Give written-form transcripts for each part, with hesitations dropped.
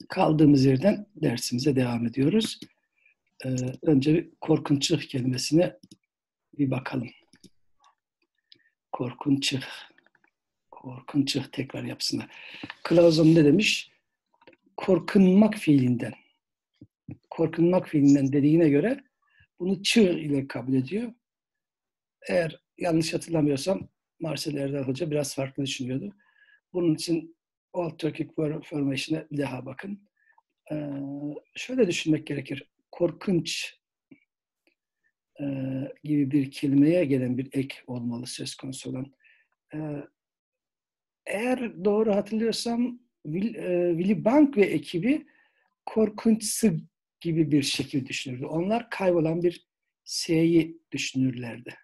Kaldığımız yerden dersimize devam ediyoruz. Önce bir korkunçluk kelimesine bir bakalım. Korkunçluk. Korkunçluk tekrar yapsınlar. Clausen ne demiş? Korkunmak fiilinden. Korkunmak fiilinden dediğine göre bunu çığ ile kabul ediyor. Eğer yanlış hatırlamıyorsam Marcel Erdal Hoca biraz farklı düşünüyordu. Bunun için Old Turkic Formation'a bir daha bakın. Şöyle düşünmek gerekir. Korkunç gibi bir kelimeye gelen bir ek olmalı söz konusu olan. Eğer doğru hatırlıyorsam Willy Bank ve ekibi korkunçsı gibi bir şekil düşünürdü. Onlar kaybolan bir S'yi düşünürlerdi.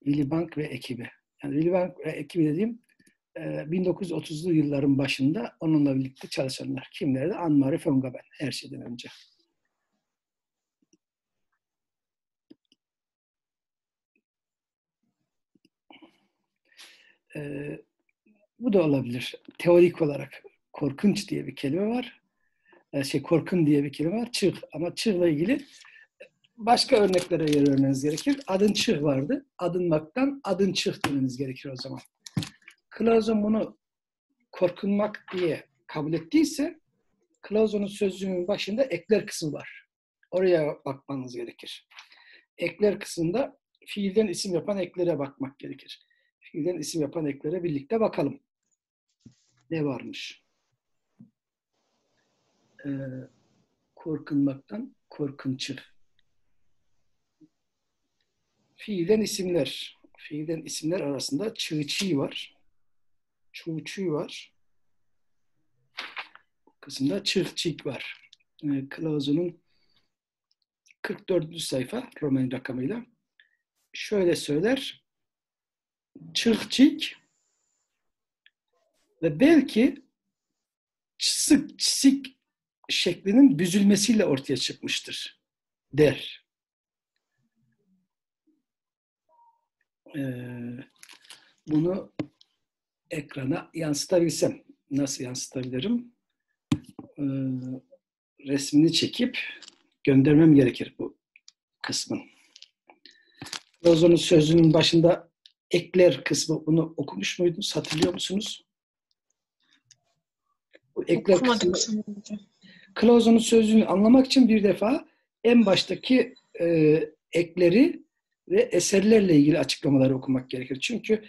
Willy Bank ve ekibi. Yani Willy Bank ve ekibi dediğim 1930'lu yılların başında onunla birlikte çalışanlar. Kimlerdi? Anne-Marie von Gabel her şeyden önce. Bu da olabilir. Teorik olarak korkunç diye bir kelime var. Korkun diye bir kelime var. Çığ. Ama çığla ilgili başka örneklere yer vermeniz gerekir. Adın çığ vardı. Adınmaktan adın çığ demeniz gerekir o zaman. Clausen bunu korkunmak diye kabul ettiyse Clausen'un sözlüğünün başında ekler kısmı var. Oraya bakmanız gerekir. Ekler kısmında fiilden isim yapan eklere bakmak gerekir. Fiilden isim yapan eklere birlikte bakalım. Ne varmış? Korkunmaktan korkunçluk. Fiilden isimler. Fiilden isimler arasında çığ var. Çuğ var. Bu kısımda çığ var. Clausen'un 44. sayfa Roman rakamıyla şöyle söyler. Çığ ve belki çisik şeklinin büzülmesiyle ortaya çıkmıştır der. Bunu ekrana yansıtabilsem nasıl yansıtabilirim? Resmini çekip göndermem gerekir bu kısmın. Clausen'un sözünün başında ekler kısmı, bunu okumuş muydunuz? Hatırlıyor musunuz? Bu ekler kısmı. Clausen'un sözünü anlamak için bir defa en baştaki ekleri ve eserlerle ilgili açıklamaları okumak gerekir. Çünkü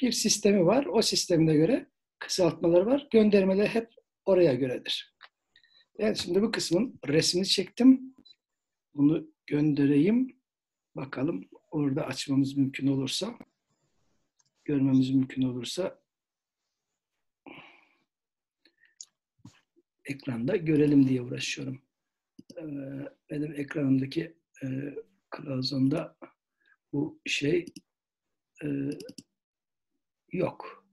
bir sistemi var. O sistemine göre kısaltmaları var. Göndermeler hep oraya göredir. Ben şimdi bu kısmın resmini çektim. Bunu göndereyim. Bakalım orada açmamız mümkün olursa, görmemiz mümkün olursa ekranda görelim diye uğraşıyorum. Benim ekranımdaki Clausen'da bu şey yok.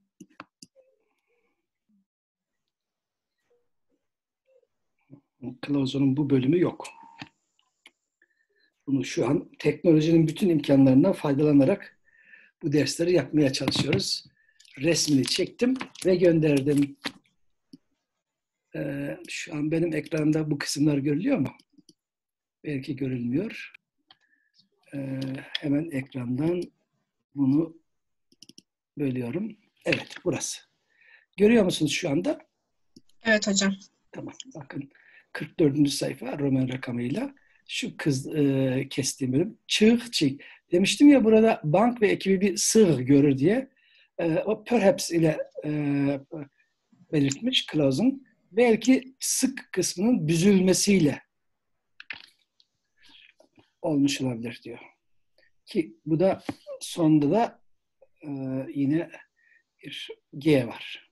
Clausen'un bu bölümü yok. Bunu şu an teknolojinin bütün imkanlarından faydalanarak bu dersleri yapmaya çalışıyoruz. Resmini çektim ve gönderdim. Şu an benim ekranımda bu kısımlar görülüyor mu? Belki görülmüyor. Hemen ekrandan bunu bölüyorum. Evet, burası. Görüyor musunuz şu anda? Evet hocam. Tamam, bakın 44. sayfa Roman rakamıyla şu kestiğim bölüm. Çığ. Demiştim ya burada bank ve ekibi bir sığ görür diye. O perhaps ile belirtmiş Clausen. Belki sık kısmının büzülmesiyle olmuş olabilir diyor. Ki bu da sonunda da yine bir G var.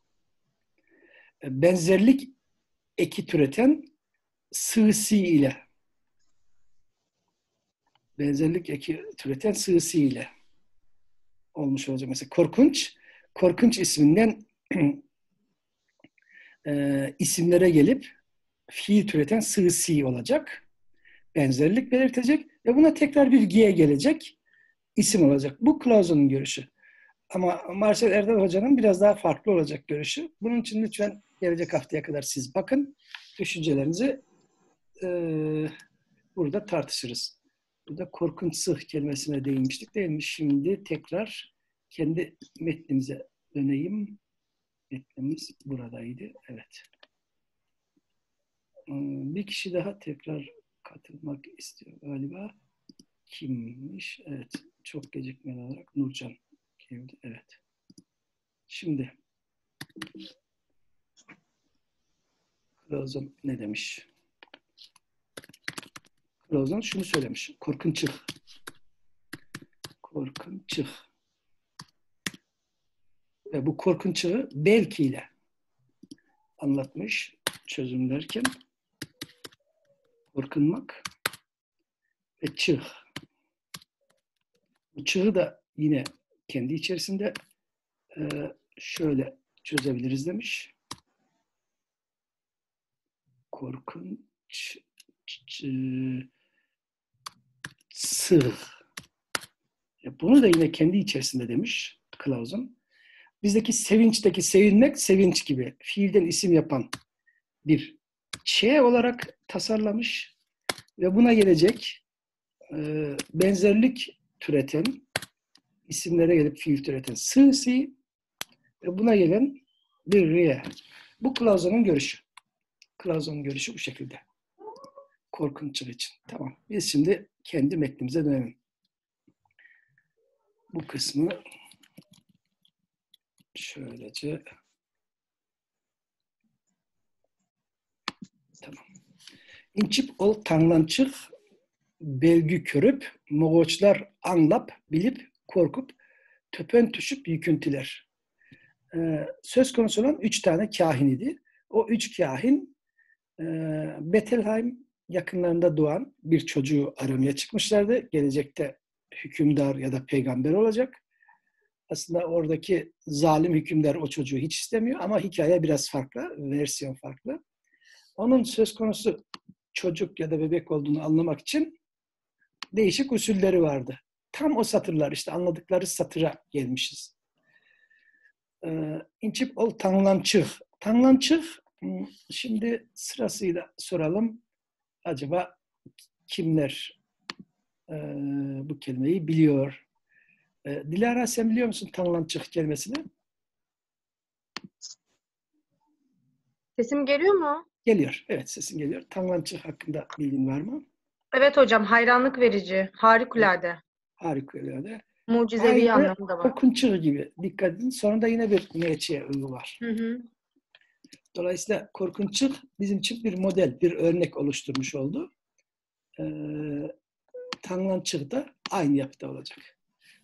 Benzerlik eki türeten sığsi ile. Benzerlik eki türeten sığsi ile olmuş olacak. Mesela korkunç. Korkunç isminden isimlere gelip fiil türeten sığsi olacak. Benzerlik belirtecek ve buna tekrar bir G gelecek. İsim olacak. Bu Clausen'un görüşü. Ama Marcel Erdal Hoca'nın biraz daha farklı olacak görüşü. Bunun için lütfen Gelecek haftaya kadar siz bakın. Düşüncelerinizi burada tartışırız. Burada korkunç sığ kelimesine değinmiştik değil mi? Şimdi tekrar kendi metnimize döneyim. Metnimiz buradaydı. Evet. Bir kişi daha tekrar katılmak istiyor galiba. Kimmiş? Evet. Çok gecikmeli olarak Nurcan geldi. Evet. Şimdi Clausen ne demiş? Clausen şunu söylemiş. Korkunçık. Korkunçık. Ve bu korkunçuğu belkiyle anlatmış çözümlerken korkunmak ve çığ. Bu çığı da yine kendi içerisinde şöyle çözebiliriz demiş. Korkunç sığ. Bunu da yine kendi içerisinde demiş Clausen. Bizdeki sevinçteki sevinmek, sevinç gibi fiilden isim yapan bir şey olarak tasarlamış ve buna gelecek benzerlik türeten, isimlere gelip fiil türeten sığsi ve buna gelen bir riye. Bu Clausen'ın görüşü. Clausen'ın görüşü bu şekilde. Korkunçluk için. Tamam. Biz şimdi kendi metnimize dönelim. Bu kısmı şöylece tamam. İnçip ol tanlançık belgü körüp moğoçlar anlap bilip korkup töpen düşüp yüküntüler. Söz konusu olan 3 tane kahin idi. O 3 kahin Bettelheim yakınlarında doğan bir çocuğu aramaya çıkmışlardı. Gelecekte hükümdar ya da peygamber olacak. Aslında oradaki zalim hükümdar o çocuğu hiç istemiyor ama hikaye biraz farklı, versiyon farklı. Onun söz konusu çocuk ya da bebek olduğunu anlamak için değişik usulleri vardı. Tam o satırlar işte anladıkları satıra gelmişiz. İncip ol tanlançık. Tanlançık şimdi sırasıyla soralım. Acaba kimler bu kelimeyi biliyor? Dilara sen biliyor musun tanlançık kelimesini? Sesim geliyor mu? Geliyor. Evet sesin geliyor. Tanlançık hakkında bilgin var mı? Evet hocam, hayranlık verici, harikulade, Harikulade. mucizevi Aynı anlamı da var. korkunçığı gibi. Dikkat edin. Sonunda yine bir neçeye ığı var. Hı hı. Dolayısıyla korkunçluk bizim için bir model, bir örnek oluşturmuş oldu. Tanlançık da aynı yapıda olacak.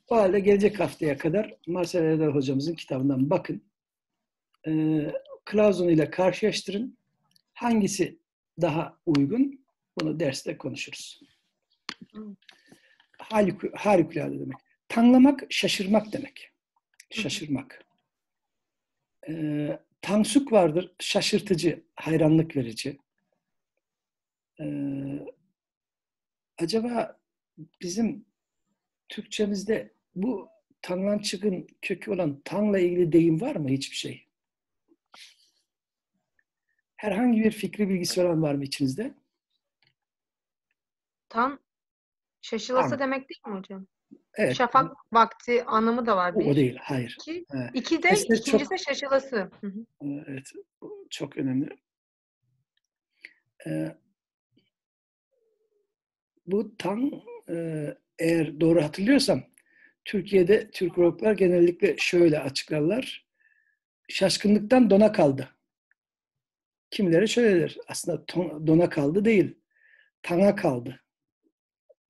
O halde gelecek haftaya kadar Marcel Erdal hocamızın kitabından bakın. Clausen ile karşılaştırın. Hangisi daha uygun? Bunu derste konuşuruz. Harikulade demek. Tanlamak, şaşırmak demek. Şaşırmak. Tansuk vardır. Şaşırtıcı, hayranlık verici. Acaba bizim Türkçemizde bu tanlançıkın kökü olan tanla ilgili deyim var mı? Hiçbir şey. Herhangi bir fikri bilgisi olan var mı içinizde? Tan şaşılası Tan. demek değil mi hocam? Evet. Şafak vakti anlamı da var O bir. değil. Hayır. İki, iki de Sesler ikincisi çok de şaşılası. Hı hı. evet. Çok önemli. Bu tan eğer doğru hatırlıyorsam Türkiye'de Türkologlar genellikle şöyle açıklarlar. Şaşkınlıktan dona kaldı. Kimileri şöyle der. Aslında dona kaldı değil. Tana kaldı.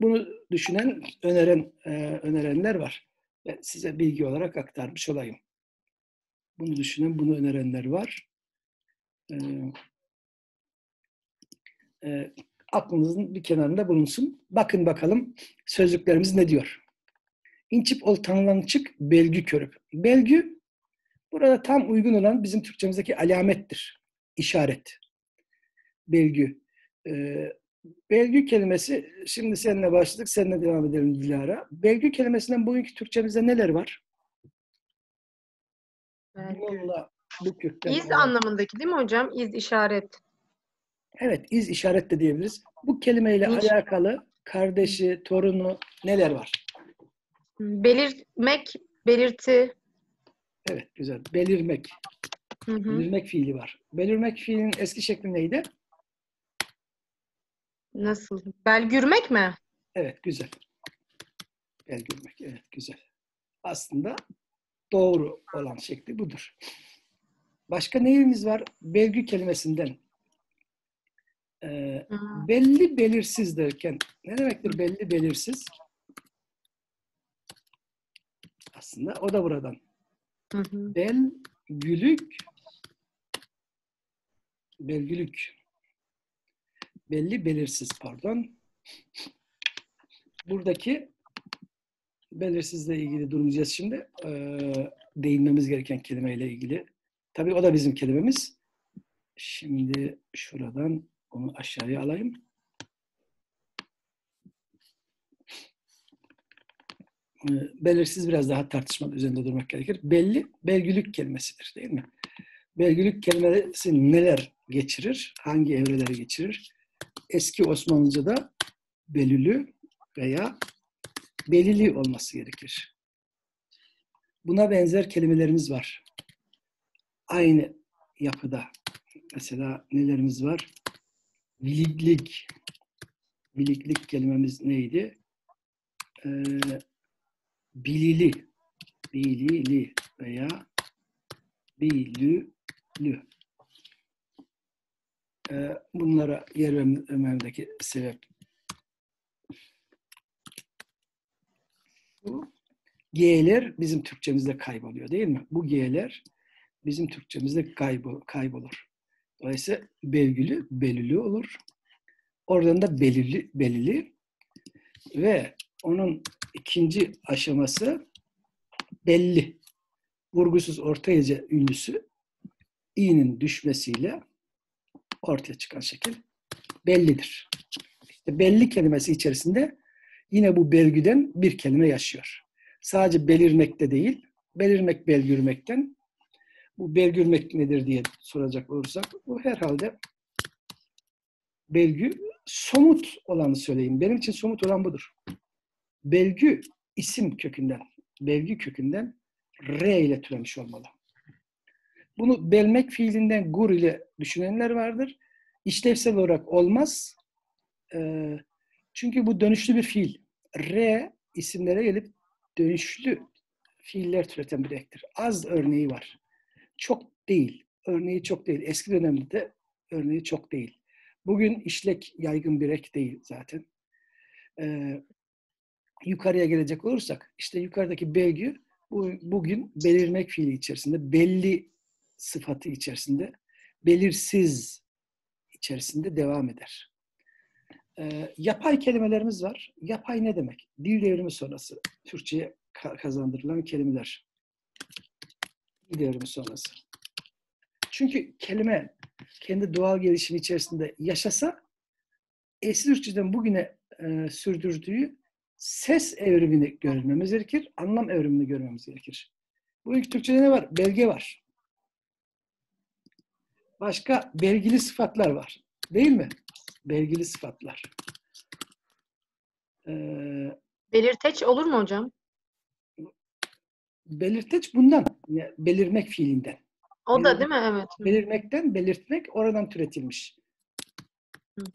Bunu düşünen, önerenler var. Ben size bilgi olarak aktarmış olayım. Bunu düşünen, bunu önerenler var. Aklınızın bir kenarında bulunsun. Bakın bakalım sözlüklerimiz ne diyor. İnçip ol tanlançık belgü körüp. Belgü burada tam uygun olan bizim Türkçemizdeki alamettir. İşaret. Belgü. Belgü kelimesi, şimdi seninle başladık, seninle devam edelim Dilara. Belgü kelimesinden bugünkü Türkçemizde neler var? Belgü. Limonla Bu kökten İz olarak. anlamındaki değil mi hocam? İz, işaret. Evet, iz işaret de diyebiliriz. Bu kelimeyle Niş. alakalı kardeşi, torunu neler var? Belirtmek, belirti. Evet, güzel. Belirmek. Hı hı. Belirmek fiili var. Belirmek fiilinin eski şekli neydi? Nasıl? Belgürmek mi? Evet, güzel. Belirmek. Evet, güzel. Aslında doğru olan şekli budur. Başka neyimiz var? Belgü kelimesinden. Hı Belli belirsiz derken ne demektir belli belirsiz? Aslında o da buradan. hı. Hı. Belgülük, belgülük, belli belirsiz pardon. Buradaki belirsizle ilgili duracağız şimdi. Değinmemiz gereken kelimeyle ilgili. Tabii o da bizim kelimemiz. Şimdi şuradan onu aşağıya alayım. Belirsiz biraz daha tartışmalı üzerinde durmak gerekir. Belli, belgülük kelimesidir değil mi? Belgülük kelimesi neler geçirir? Hangi evreleri geçirir? Eski Osmanlıca'da belülü veya belili olması gerekir. Buna benzer kelimelerimiz var. Aynı yapıda. Mesela nelerimiz var? Biliklik. Biliklik kelimemiz neydi? Bilili. Bilili veya bilülü. Bunlara yer vermemdeki sebep bu. G'ler bizim Türkçemizde kayboluyor değil mi? Bu G'ler bizim Türkçemizde kaybolur. Dolayısıyla belgülü, belülü olur. Oradan da belili ve onun ikinci aşaması belli. Vurgusuz orta hece ünlüsü i'nin düşmesiyle ortaya çıkan şekil bellidir. İşte belli kelimesi içerisinde yine bu belgüden bir kelime yaşıyor. Sadece belirmekte değil, belirmek belgürmekten. Bu belgürmek nedir diye soracak olursak, bu herhalde belgü somut olanı söyleyeyim. Benim için somut olan budur. Belgü isim kökünden, belgü kökünden R ile türemiş olmalı. Bunu belmek fiilinden gur ile düşünenler vardır. İşlevsel olarak olmaz. Çünkü bu dönüşlü bir fiil. R isimlere gelip dönüşlü fiiller türeten bir ektir. Az örneği var. Çok değil. Örneği çok değil. Eski dönemde de örneği çok değil. Bugün işlek yaygın bir ek değil zaten. Yukarıya gelecek olursak, işte yukarıdaki belgü bugün belirmek fiili içerisinde, belli sıfatı içerisinde, belirsiz içerisinde devam eder. Yapay kelimelerimiz var. Yapay ne demek? Dil devrimi sonrası Türkçe'ye kazandırılan kelimeler. Dil devrimi sonrası. Çünkü kelime kendi doğal gelişimi içerisinde yaşasa eski Türkçeden bugüne sürdürdüğü ses evrimini görmemiz gerekir, anlam evrimini görmemiz gerekir. Bu ilk Türkçede ne var? Belge var. Başka belgili sıfatlar var. Değil mi? Belgili sıfatlar. Belirteç olur mu hocam? Belirteç bundan. Yani belirmek fiilinden. O da değil mi? Evet. Belirmekten belirtmek oradan türetilmiş. Hı.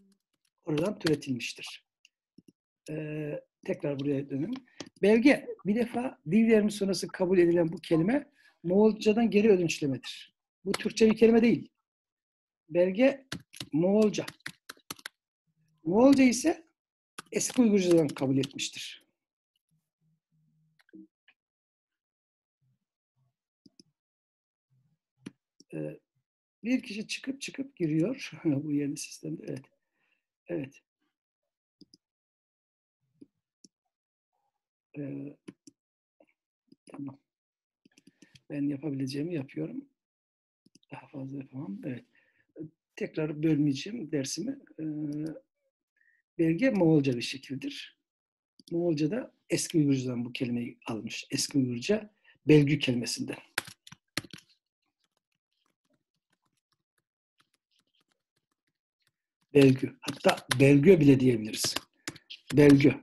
Oradan türetilmiştir. Tekrar buraya dönelim. Belge bir defa dil devrimi sonrası kabul edilen bu kelime Moğolcadan geri ödünçlemedir. Bu Türkçe bir kelime değil. Belge Moğolca. Moğolca ise eski Uygurcadan kabul etmiştir. Bir kişi çıkıp giriyor. Bu yeni sistemde. Evet. Evet. Tamam. Ben yapabileceğimi yapıyorum. Daha fazla yapamam. Evet. Tekrar bölmeyeceğim dersimi. Belge Moğolca bir şekildir. Moğolca'da eski Uygurcadan bu kelimeyi almış. Eski Uygurca belgü kelimesinden. Belgü. Hatta belgü bile diyebiliriz. Belgü.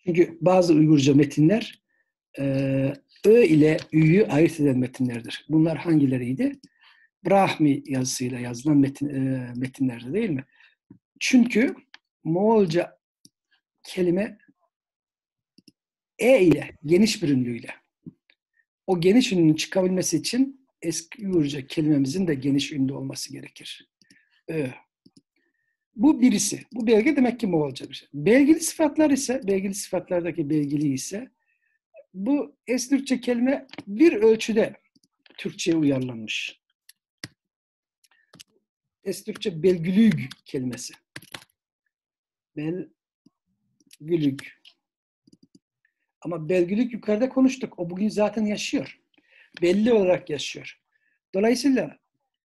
Çünkü bazı Uygurca metinler Ö ile Ü'yü ayırt eden metinlerdir. Bunlar hangileriydi? Brahmi yazısıyla yazılan metinlerde değil mi? Çünkü Moğolca kelime E ile, geniş bir ünlüyle. O geniş ünlünün çıkabilmesi için eski Uygurca kelimemizin de geniş ünlü olması gerekir. Bu birisi. Bu belge demek ki Moğolca bir şey. Belgili sıfatlar ise, belgili sıfatlardaki belgili ise bu eski Türkçe kelime bir ölçüde Türkçe'ye uyarlanmış. Eski Türkçe belgülüg kelimesi. Belgülüg. Ama belgülük yukarıda konuştuk. O bugün zaten yaşıyor. Belli olarak yaşıyor. Dolayısıyla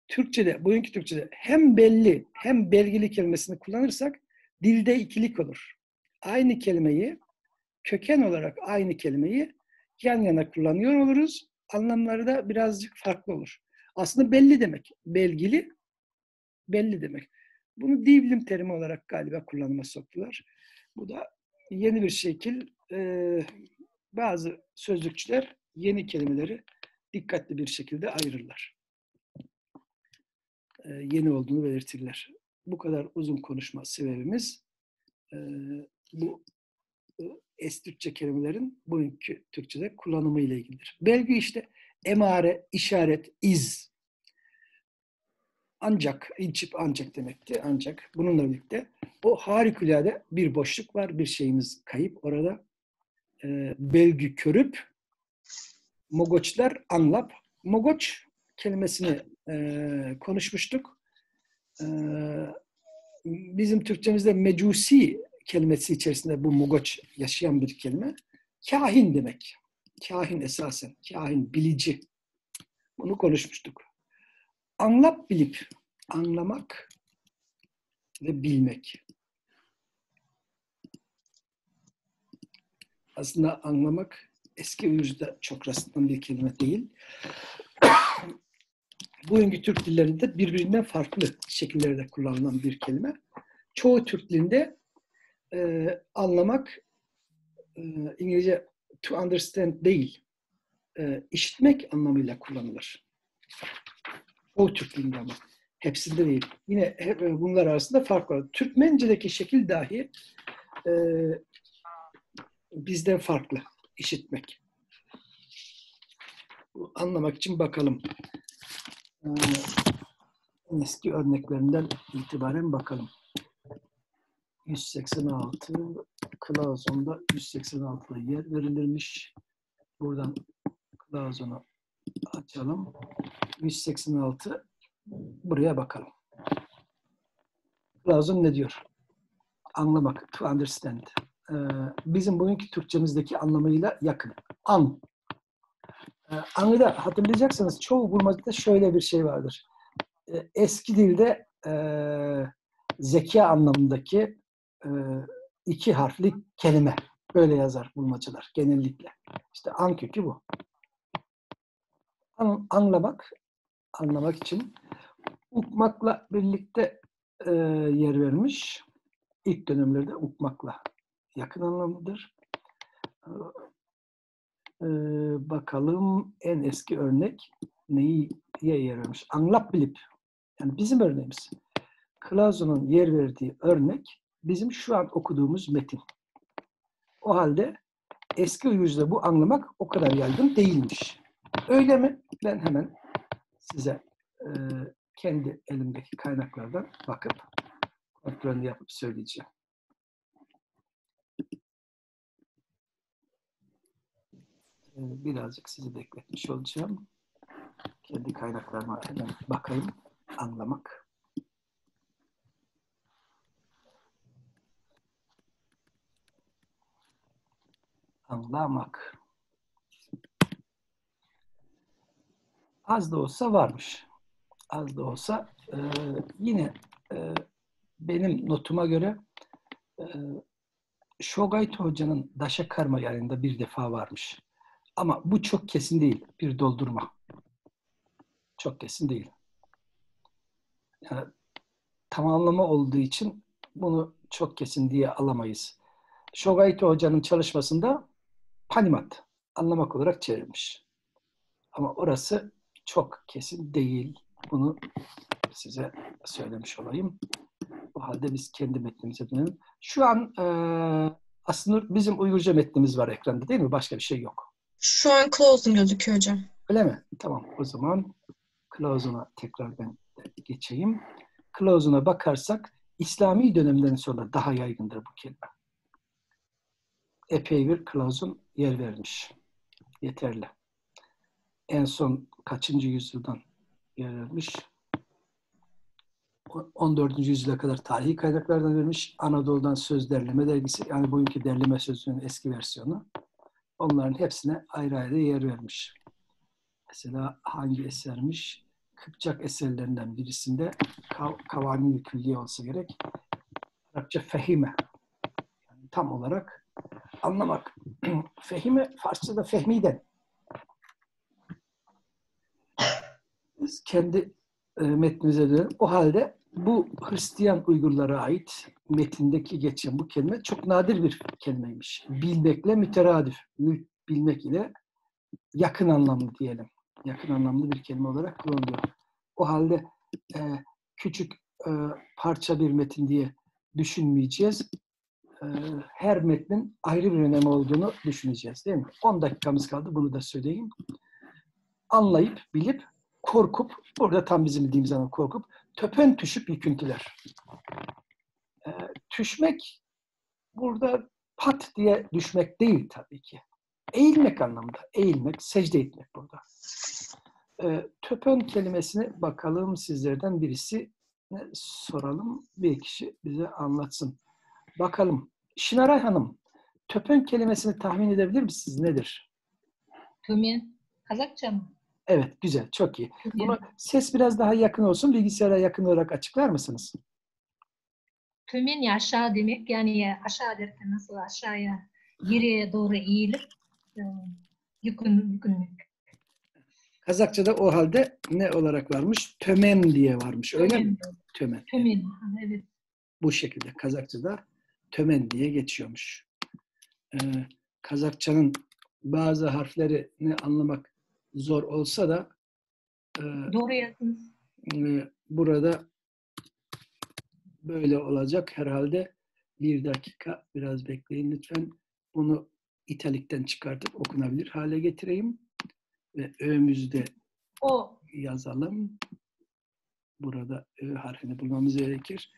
Türkçe'de, bugünkü Türkçe'de hem belli hem belgili kelimesini kullanırsak dilde ikilik olur. Aynı kelimeyi, köken olarak aynı kelimeyi yan yana kullanıyor oluruz. Anlamları da birazcık farklı olur. Aslında belli demek. Belgili, belli demek. Bunu dil bilim terimi olarak galiba kullanıma soktular. Bu da yeni bir şekil. Bazı sözlükçüler yeni kelimeleri dikkatli bir şekilde ayırırlar. Yeni olduğunu belirtirler. Bu kadar uzun konuşma sebebimiz bu eski Türkçe kelimelerin bugünkü Türkçe'de kullanımı ile ilgilidir. Belki işte emare, işaret, iz. Ancak, incip ancak demekti. Ancak bununla birlikte o harikulade bir boşluk var. Bir şeyimiz kayıp orada. Belgü körüp, mogoçlar anlap. Mogoç kelimesini konuşmuştuk. Bizim Türkçemizde mecusi kelimesi içerisinde bu mogoç yaşayan bir kelime. Kahin demek. Kahin esasen. Kahin, bilici. Bunu konuşmuştuk. Anlap bilip, anlamak ve bilmek. Aslında anlamak eski Uygurca'da çok rastlanan bir kelime değil. Bugünkü Türk dillerinde birbirinden farklı şekillerde kullanılan bir kelime. Çoğu Türk dilinde anlamak İngilizce to understand değil, işitmek anlamıyla kullanılır. Çoğu Türk dilinde ama. Hepsinde değil. Yine bunlar arasında fark var. Türkmence'deki şekil dahi bizden farklı. İşitmek. Anlamak için bakalım. Eski örneklerinden itibaren bakalım. 186 Kılavuzon'da 186'da yer verilirmiş. Buradan Kılavuzon'u açalım. 186 buraya bakalım. Kılavuzon ne diyor? Anlamak, to understand. Bizim bugünkü Türkçemizdeki anlamıyla yakın. An. Anı da hatırlayacaksınız çoğu bulmacada şöyle bir şey vardır. Eski dilde zeka anlamındaki iki harfli kelime. Böyle yazar bulmacalar genellikle. İşte an kökü bu. Anlamak için ukmakla birlikte yer vermiş. İlk dönemlerde ukmakla yakın anlamlıdır. Bakalım en eski örnek neye yer vermiş? Anlap bilip. Yani bizim örneğimiz. Kılavuzon'un yer verdiği örnek bizim şu an okuduğumuz metin. O halde eski Uygurca'da bu anlamak o kadar yaygın değilmiş. Öyle mi? Ben hemen size kendi elimdeki kaynaklardan bakıp kontrolünü yapıp söyleyeceğim. Birazcık sizi bekletmiş olacağım. Kendi kaynaklarıma hemen bakayım. Anlamak. Anlamak. Az da olsa varmış. Az da olsa yine benim notuma göre Shogait Hoca'nın Daşa Karma yanında bir defa varmış. Ama bu çok kesin değil. Bir doldurma. Çok kesin değil. Yani tamamlama olduğu için bunu çok kesin diye alamayız. Shogaito Hoca'nın çalışmasında panimat, anlamak olarak çevrilmiş. Ama orası çok kesin değil. Bunu size söylemiş olayım. O halde biz kendi metnimize dönelim. Şu an aslında bizim Uygurca metnimiz var ekranda değil mi? Başka bir şey yok. Şu an closing gözüküyor hocam. Öyle mi? Tamam. O zaman clause'una tekrar ben geçeyim. Clause'una bakarsak İslami dönemlerin sonra daha yaygındır bu kelime. Epey bir clause'un yer vermiş. Yeterli. En son kaçıncı yüzyıldan yer vermiş? 14. yüzyıla kadar tarihi kaynaklardan vermiş. Anadolu'dan Söz Derleme dergisi, yani bugünkü derleme sözlüğünün eski versiyonu. Onların hepsine ayrı ayrı yer vermiş. Mesela hangi esermiş? Kıpçak eserlerinden birisinde Kavani-i Külliye olsa gerek. Arapça fehime. Yani tam olarak anlamak. Fehime, Farsça'da fehmiden. Biz kendi metnimize dönelim. O halde bu Hristiyan Uygurlara ait metindeki geçen bu kelime çok nadir bir kelimeymiş. Bilmekle müteradif. Bilmek ile yakın anlamlı diyelim. Yakın anlamlı bir kelime olarak kullanılıyor. O halde küçük parça bir metin diye düşünmeyeceğiz. Her metnin ayrı bir önemi olduğunu düşüneceğiz, değil mi? 10 dakikamız kaldı, bunu da söyleyeyim. Anlayıp, bilip, korkup, burada tam bizim bildiğimiz anlamda korkup, töpen düşüp yıkıntılar. Düşmek, burada pat diye düşmek değil tabii ki. Eğilmek anlamında. Eğilmek, secde etmek burada. Töpen kelimesini bakalım sizlerden birisi soralım. Bir kişi bize anlatsın. Bakalım. Şinaray Hanım, töpen kelimesini tahmin edebilir misiniz? Nedir? Tömen. Kazakça mı? Evet, güzel. Çok iyi. Bunu ses biraz daha yakın olsun. Bilgisayara yakın olarak açıklar mısınız? Tömen aşağı demek. Yani aşağı derken nasıl aşağıya yere doğru eğilip yükünmek. Kazakça'da o halde ne olarak varmış? Tömen diye varmış. Öyle mi? Tömen. Tömen. Evet. Bu şekilde Kazakça'da tömen diye geçiyormuş. Kazakça'nın bazı harflerini anlamak zor olsa da Doğru yazdınız. burada böyle olacak herhalde. Bir dakika, biraz bekleyin lütfen. Bunu italikten çıkartıp okunabilir hale getireyim. Ve ö'müzü de yazalım. Burada ö harfini bulmamız gerekir.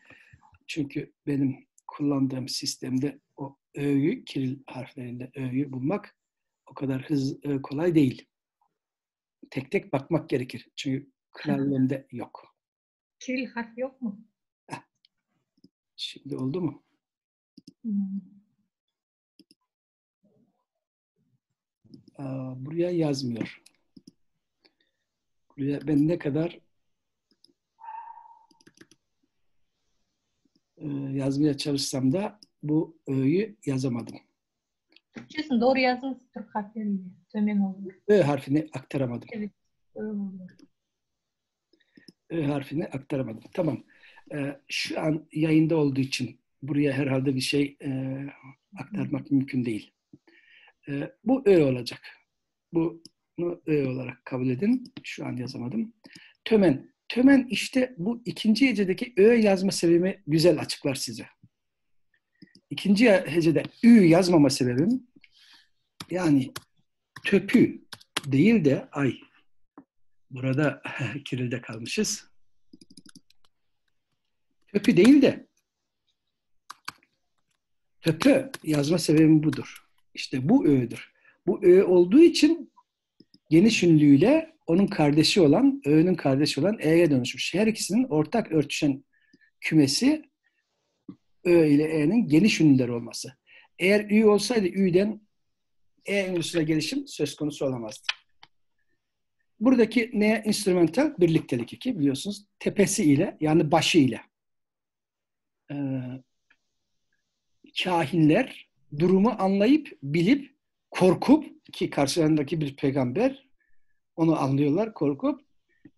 Çünkü benim kullandığım sistemde o ö'yü, Kiril harfleriyle ö'yü bulmak o kadar kolay değil. Tek tek bakmak gerekir. Çünkü klavyelimde yok. Kiril harfi yok mu? Şimdi oldu mu? Buraya yazmıyor. Buraya ben ne kadar yazmaya çalışsam da bu ö'yü yazamadım. Türkçesini doğru yazdınız Türk harfleriyle. Tömen olur. Ö harfini aktaramadım. Evet. Öyle olur. Ö harfini aktaramadım. Tamam. Şu an yayında olduğu için buraya herhalde bir şey aktarmak mümkün değil. Bu Ö olacak. Bunu Ö olarak kabul edin. Şu an yazamadım. Tömen. Tömen işte bu ikinci hecedeki Ö yazma sebebimi güzel açıklar size. İkinci hecede Ü yazmama sebebim, yani töpü değil de burada Kiril'de kalmışız. Töpü değil de töpü yazma sebebim budur. İşte bu Ö'dür. Bu Ö olduğu için geniş ünlüyle onun kardeşi olan, Ö'nün kardeşi olan E'ye dönüşmüş. Her ikisinin ortak örtüşen kümesi Ö ile E'nin geniş ünlüler olması. Eğer Ü olsaydı Ü'den E ünlüsüne gelişim söz konusu olamazdı. Buradaki ne instrumental? Birliktelik 2 biliyorsunuz. Tepesi ile, yani başı ile. Kahinler durumu anlayıp, bilip, korkup, ki karşılarındaki bir peygamber, onu anlıyorlar, korkup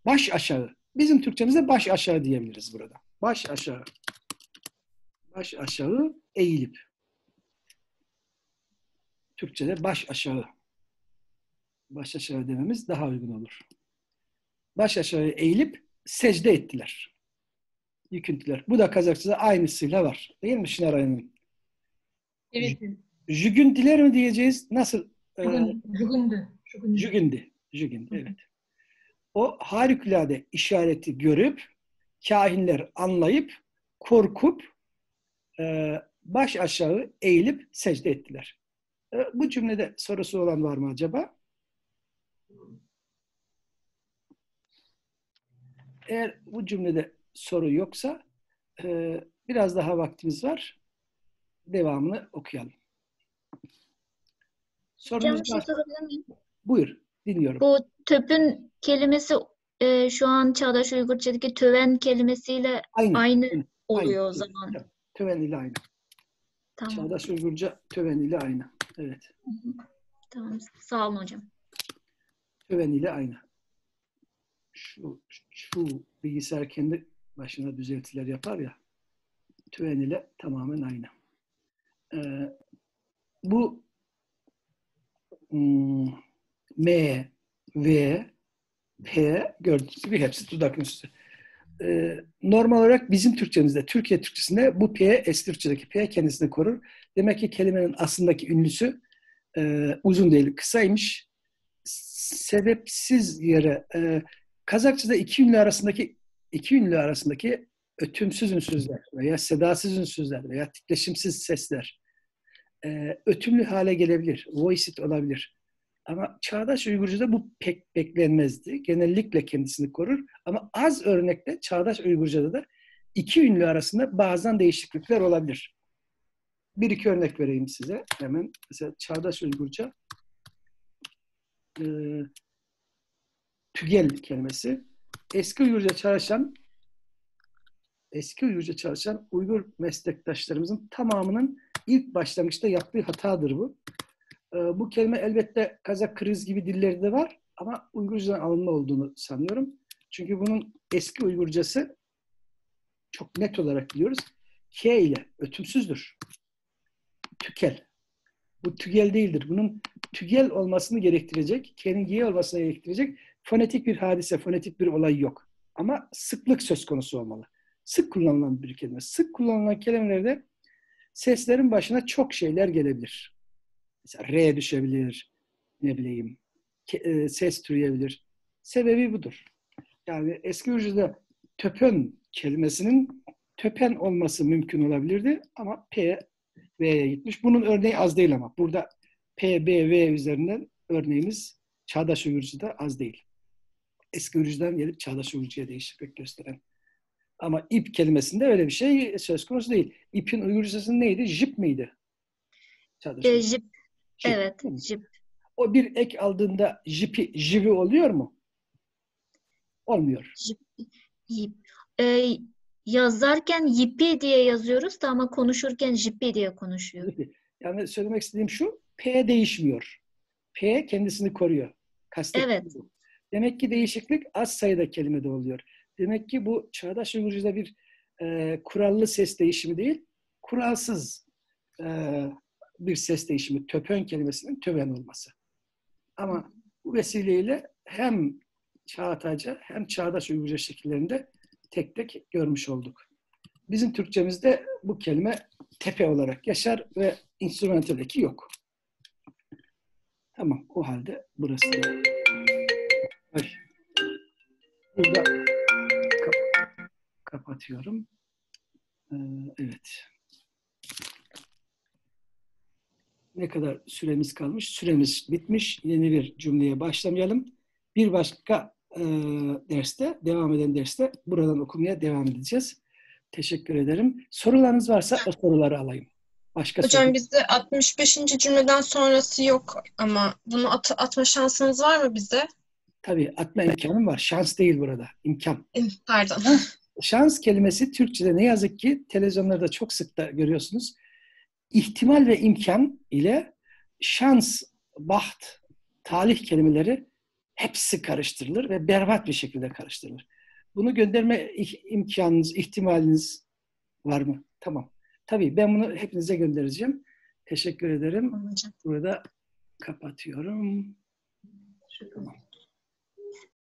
baş aşağı. Bizim Türkçemizde baş aşağı diyebiliriz burada. Baş aşağı. Baş aşağı eğilip. Türkçe'de baş aşağı. Baş aşağı dememiz daha uygun olur. Baş aşağı eğilip secde ettiler. Yüküntüler. Bu da Kazakça'da aynısıyla var. Değil mi Şınar Hanım? Evet. Jügündiler mi diyeceğiz? Nasıl? Jugundü. Jügündi. Jügündi, evet. O harikulade işareti görüp, kahinler anlayıp, korkup, baş aşağı eğilip secde ettiler. Bu cümlede sorusu olan var mı acaba? Eğer bu cümlede soru yoksa biraz daha vaktimiz var. Devamını okuyalım. Hocam Sorunuz bir şey var. sorabilir miyim? Buyur, dinliyorum. Bu töpün kelimesi şu an Çağdaş Uygurca'daki töven kelimesiyle aynı oluyor o zaman. Tabii, töven ile aynı. Tamam. Çağdaş Uygurca töven ile aynı. Evet. Tamam. Sağ olun hocam. Töven ile aynı. Şu bilgisayar kendi başına düzeltiler yapar ya. Töven ile tamamen aynı. Bu M, V, P gördüğünüz gibi hepsi dudak üstü. Normal olarak bizim Türkçemizde, Türkiye Türkçesinde bu P, eski Türkçedeki P kendisini korur. Demek ki kelimenin aslındaki ünlüsü uzun değil, kısaymış. Sebepsiz yere Kazakça'da iki ünlü arasındaki ötümsüz ünsüzler veya sedasız ünsüzler veya titreşimsiz sesler ötümlü hale gelebilir. Voiced olabilir. Ama Çağdaş Uygurca'da bu pek beklenmezdi. Genellikle kendisini korur. Ama az örnekte Çağdaş Uygurca'da da iki ünlü arasında bazen değişiklikler olabilir. Bir iki örnek vereyim size hemen. Mesela Çağdaş Uygurca tügel kelimesi eski Uygurca çalışan Uygur meslektaşlarımızın tamamının ilk başlangıçta yaptığı hatadır bu. Bu kelime elbette Kazak, Kırgız gibi dillerde var ama Uygurcadan alınma olduğunu sanıyorum. Çünkü bunun eski Uygurcası çok net olarak biliyoruz. K ile ötümsüzdür. Tükel. Bu tügel değildir. Bunun tügel olmasını gerektirecek, K'nin G olmasını gerektirecek fonetik bir hadise, fonetik bir olay yok. Ama sıklık söz konusu olmalı. Sık kullanılan bir kelime. Sık kullanılan kelimelerde seslerin başına çok şeyler gelebilir. Mesela R düşebilir, ne bileyim, ses türeyebilir. Sebebi budur. Yani eski Uygurca'da töpön kelimesinin töpen olması mümkün olabilirdi ama P, V'ye gitmiş. Bunun örneği az değil ama. Burada P, B, V üzerinden örneğimiz Çağdaş Uygurca'da az değil. Eski Uygurca'dan gelip Çağdaş Uygurca'ya değişiklik gösteren. Ama ip kelimesinde öyle bir şey söz konusu değil. İpin Uygurcası neydi? Jip miydi? Çağdaş Uygurca. Jip. Jip. Evet. Jip. O bir ek aldığında jivi oluyor mu? Olmuyor. Yip. Yazarken yipi diye yazıyoruz da ama konuşurken jipi diye konuşuyor. Yani söylemek istediğim şu, P değişmiyor. P kendisini koruyor. Evet. Bu. Demek ki değişiklik az sayıda kelimede oluyor. Demek ki bu Çağdaş Uygurca'da bir kurallı ses değişimi değil, kuralsız bir ses değişimi. Töpön kelimesinin töven olması. Ama bu vesileyle hem Çağatayca hem Çağdaş Uygurca şekillerinde tek tek görmüş olduk. Bizim Türkçemizde bu kelime tepe olarak yaşar ve instrumental eki yok. Tamam, o halde burası da. Ay. Burada kapatıyorum. Evet. Ne kadar süremiz kalmış? Süremiz bitmiş. Yeni bir cümleye başlamayalım. Bir başka derste, devam eden derste buradan okumaya devam edeceğiz. Teşekkür ederim. Sorularınız varsa o soruları alayım. Başka Hocam soru. bizde 65. cümleden sonrası yok ama bunu atma şansınız var mı bize? Tabii atma imkanım var. Şans değil burada. İmkan. Pardon. Şans kelimesi Türkçe'de ne yazık ki televizyonlarda çok sık da görüyorsunuz. İhtimal ve imkan ile şans, baht, talih kelimeleri hepsi karıştırılır ve berbat bir şekilde karıştırılır. Bunu gönderme imkanınız, ihtimaliniz var mı? Tamam. Tabii ben bunu hepinize göndereceğim. Teşekkür ederim. Tamam hocam. Burada kapatıyorum. Şükür.